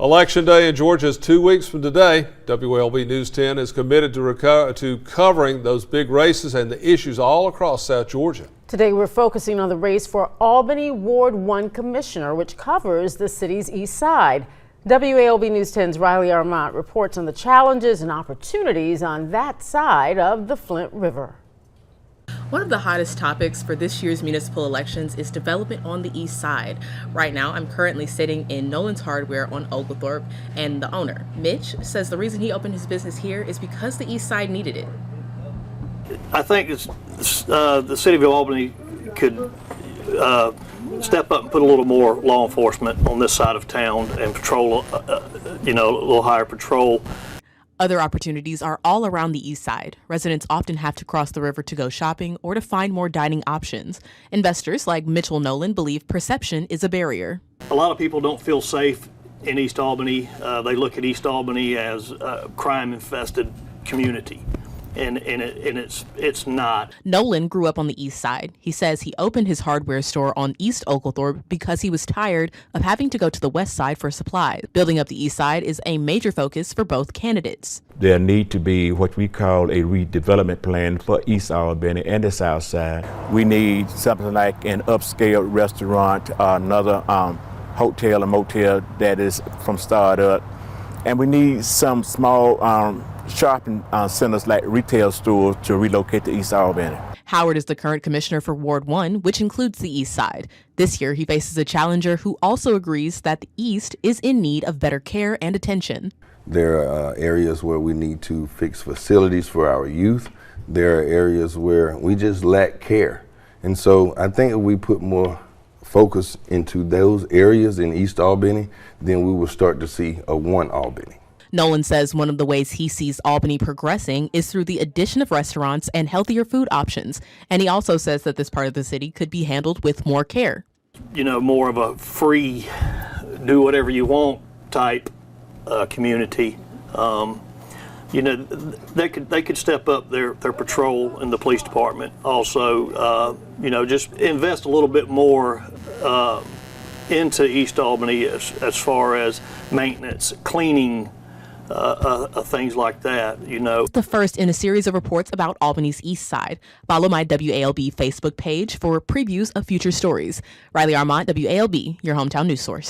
Election Day in Georgia is 2 weeks from today. WLB News 10 is committed to covering those big races and the issues all across South Georgia. Today we're focusing on the race for Albany Ward 1 Commissioner, which covers the city's east side. WLB News 10's Riley Armont reports on the challenges and opportunities on that side of the Flint River. One of the hottest topics for this year's municipal elections is development on the east side. Right now, I'm currently sitting in Nolan's Hardware on Oglethorpe, and the owner, Mitch, says the reason he opened his business here is because the east side needed it. I think the city of Albany could step up and put a little more law enforcement on this side of town and patrol, a little higher patrol. Other opportunities are all around the east side. Residents often have to cross the river to go shopping or to find more dining options. Investors like Mitchell Nolan believe perception is a barrier. A lot of people don't feel safe in East Albany. They look at East Albany as a crime-infested community. And it's not. Nolan grew up on the east side. He says he opened his hardware store on East Oglethorpe because he was tired of having to go to the west side for supplies. Building up the east side is a major focus for both candidates. There need to be what we call a redevelopment plan for East Albany and the south side. We need something like an upscale restaurant, another hotel and motel that is from start up. And we need some small shopping centers like retail stores to relocate to East Albany. Howard is the current commissioner for Ward 1, which includes the east side. This year, he faces a challenger who also agrees that the east is in need of better care and attention. There are areas where we need to fix facilities for our youth. There are areas where we just lack care. And so I think if we put more focus into those areas in East Albany, then we will start to see a one Albany. Nolan says one of the ways he sees Albany progressing is through the addition of restaurants and healthier food options. And he also says that this part of the city could be handled with more care. More of a free, do whatever you want type community. They could step up their patrol in the police department. Also, just invest a little bit more into East Albany as far as maintenance, cleaning, things like that, It's the first in a series of reports about Albany's east side. Follow my WALB Facebook page for previews of future stories. Riley Armont, WALB, your hometown news source.